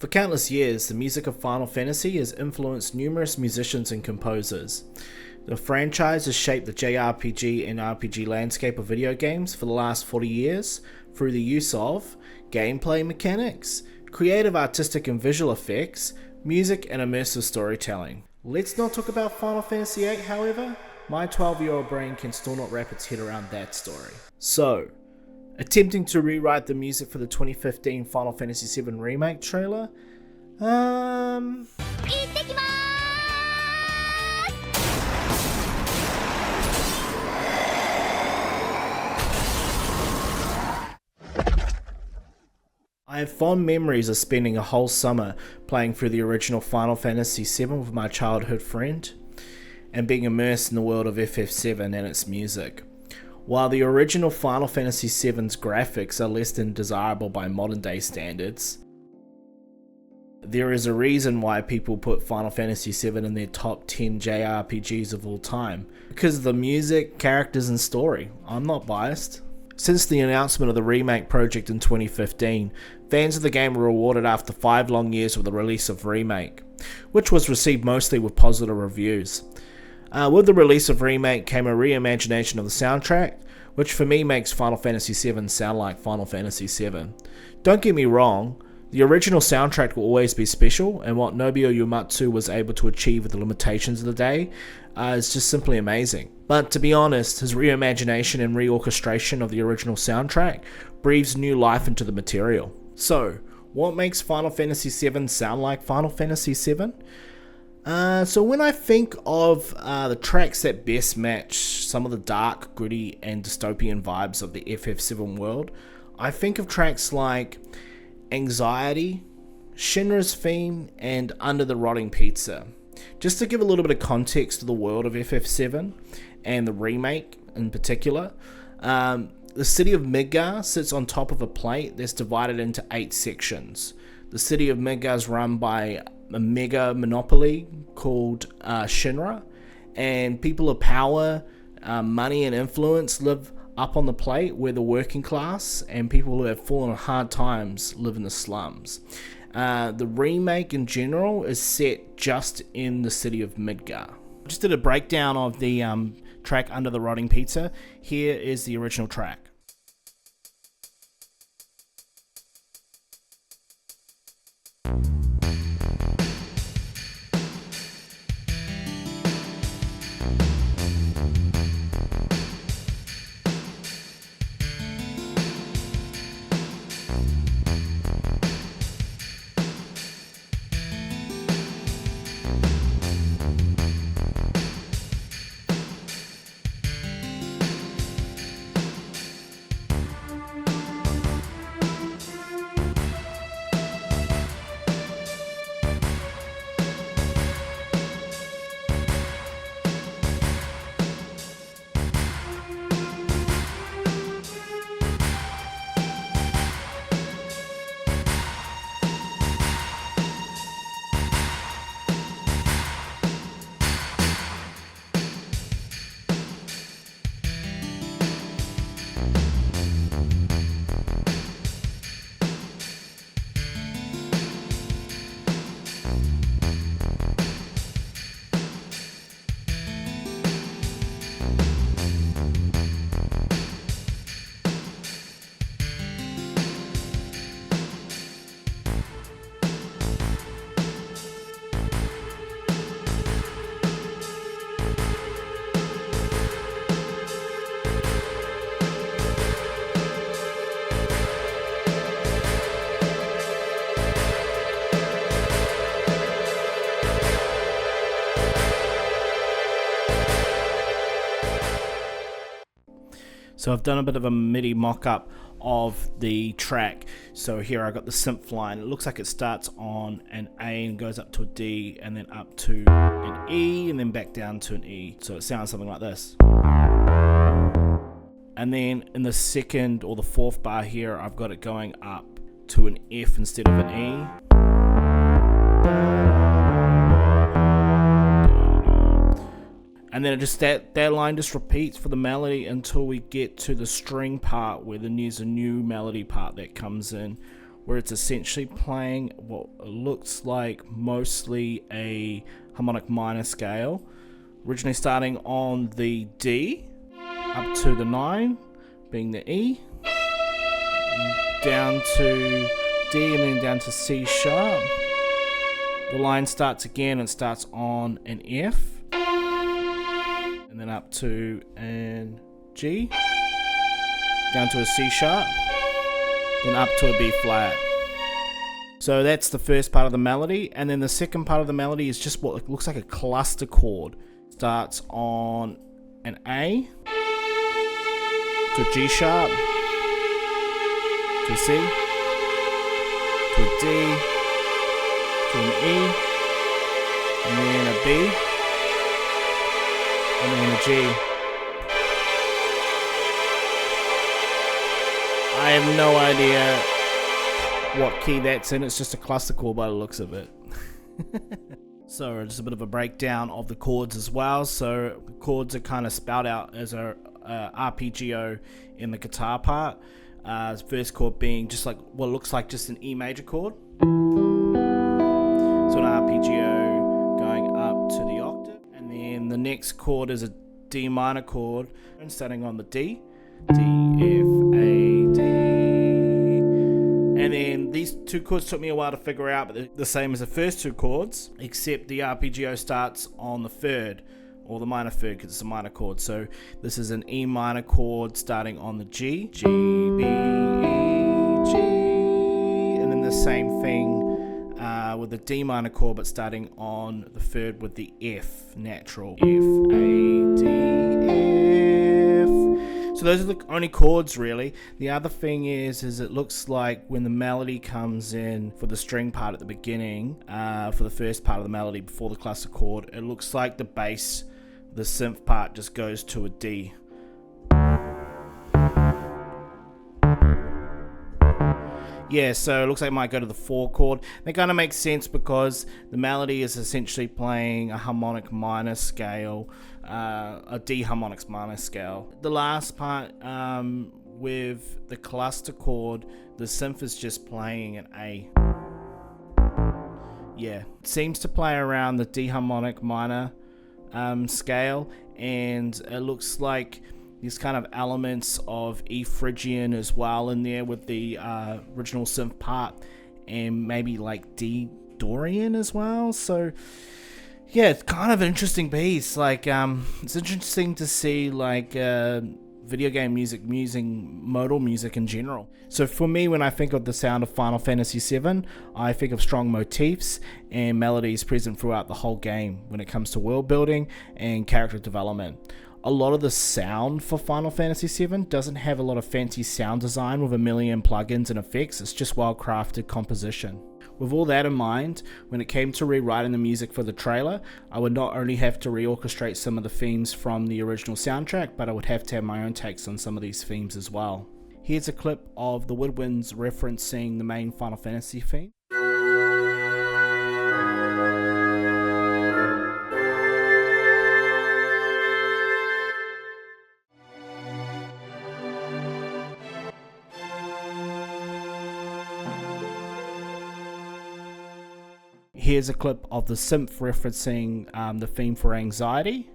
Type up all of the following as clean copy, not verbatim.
For countless years, the music of Final Fantasy has influenced numerous musicians and composers. The franchise has shaped the JRPG and RPG landscape of video games for the last 40 years through the use of gameplay mechanics, creative artistic and visual effects, music, and immersive storytelling. Let's not talk about Final Fantasy VIII, however. My 12-year-old brain can still not wrap its head around that story. So, attempting to rewrite the music for the 2015 Final Fantasy VII Remake trailer? I have fond memories of spending a whole summer playing through the original Final Fantasy VII with my childhood friend, and being immersed in the world of FF7 and its music. While the original Final Fantasy VII's graphics are less than desirable by modern day standards, there is a reason why people put Final Fantasy VII in their top 10 JRPGs of all time. Because of the music, characters and story. I'm not biased. Since the announcement of the remake project in 2015, fans of the game were rewarded after 5 long years with the release of Remake, which was received mostly with positive reviews. With the release of Remake came a reimagination of the soundtrack, which for me makes Final Fantasy VII sound like Final Fantasy VII. Don't get me wrong, the original soundtrack will always be special, and what Nobuo Uematsu was able to achieve with the limitations of the day is just simply amazing. But to be honest, his reimagination and reorchestration of the original soundtrack breathes new life into the material. So, what makes Final Fantasy VII sound like Final Fantasy VII? So when I think of the tracks that best match some of the dark, gritty, and dystopian vibes of the FF7 world, I think of tracks like Anxiety, Shinra's Theme, and Under the Rotting Pizza. Just to give a little bit of context to the world of FF7 and the remake in particular, the city of Midgar sits on top of a plate that's divided into 8 sections. The city of Midgar is run by a mega monopoly called Shinra, and people of power, money and influence live up on the plate, where the working class and people who have fallen on hard times live in the slums. The remake in general is set just in the city of Midgar. I just did a breakdown of the track Under the Rotting Pizza. Here is the original track. So I've done a bit of a MIDI mock-up of the track. So here I got the synth line. It looks like it starts on an A and goes up to a D and then up to an E and then back down to an E. So it sounds something like this. And then in the second or the fourth bar here, I've got it going up to an F instead of an E. And then it just that line just repeats for the melody until we get to the string part where then there's a new melody part that comes in where it's essentially playing what looks like mostly a harmonic minor scale, originally starting on the D, up to the 9, being the E, down to D, and then down to C sharp. The line starts again and starts on an F, and then up to an G, down to a C sharp, then up to a B flat. So that's the first part of the melody, and then the second part of the melody is just what looks like a cluster chord. Starts on an A, to a G sharp, to a C, to a D, to an E, and then a B, and then a G. I have no idea what key that's in. It's just a cluster chord by the looks of it. So just a bit of a breakdown of the chords as well. So the chords are kind of spelled out as a arpeggio in the guitar part. First chord being just like what looks like just an E major chord. So an arpeggio going up to the octave. And then the next chord is a D minor chord starting on the D. D, F, A, D. And then these two chords took me a while to figure out, but they're the same as the first two chords, except the arpeggio starts on the third, or the minor third, because it's a minor chord. So this is an E minor chord starting on the G, G, B, E, G, and then the same thing with the D minor chord, but starting on the third with the F, natural, F, A, D, F. So those are the only chords really. The other thing is it looks like when the melody comes in for the string part at the beginning, for the first part of the melody before the cluster chord, it looks like the bass, the synth part just goes to a D. Yeah, so it looks like it might go to the 4 chord. That kind of makes sense because the melody is essentially playing a harmonic minor scale, a D harmonics minor scale. The last part with the cluster chord, the synth is just playing an A. Yeah, it seems to play around the D harmonic minor scale, and it looks like these kind of elements of E Phrygian as well in there with the original synth part, and maybe like D Dorian as well. So yeah, it's kind of an interesting piece. Like it's interesting to see like video game music using modal music in general. So for me, when I think of the sound of Final Fantasy VII, I think of strong motifs and melodies present throughout the whole game when it comes to world building and character development. A lot of the sound for Final Fantasy VII doesn't have a lot of fancy sound design with a million plugins and effects. It's just well crafted composition. With all that in mind, when it came to rewriting the music for the trailer, I would not only have to reorchestrate some of the themes from the original soundtrack, but I would have to have my own takes on some of these themes as well. Here's a clip of the woodwinds referencing the main Final Fantasy theme. Here's a clip of the synth referencing the theme for Anxiety.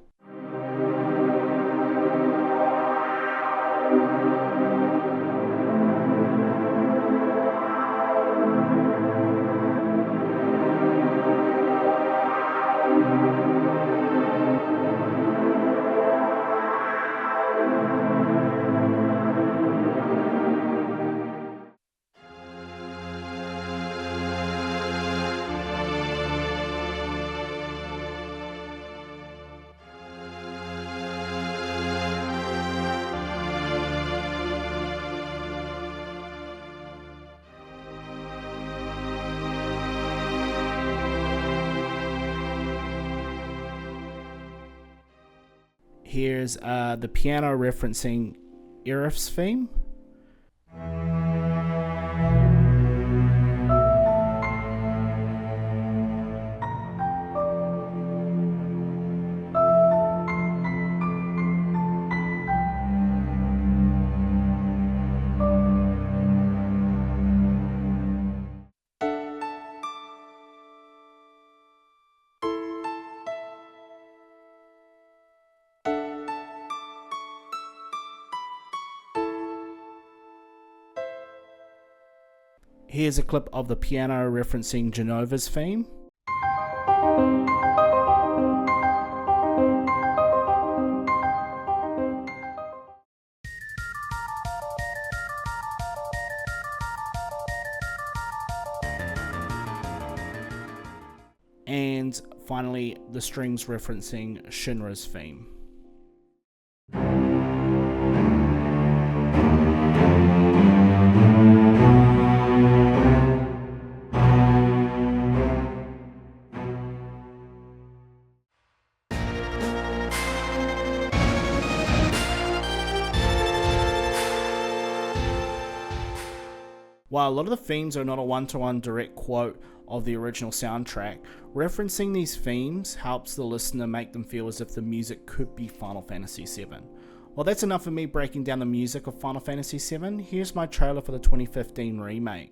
Here's the piano referencing Aerith's theme. Here's a clip of the piano referencing Genova's theme. And finally, the strings referencing Shinra's theme. While a lot of the themes are not a one-to-one direct quote of the original soundtrack, referencing these themes helps the listener make them feel as if the music could be Final Fantasy VII. Well, that's enough of me breaking down the music of Final Fantasy VII. Here's my trailer for the 2015 remake.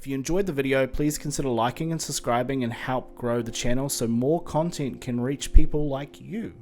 If you enjoyed the video, please consider liking and subscribing and help grow the channel so more content can reach people like you.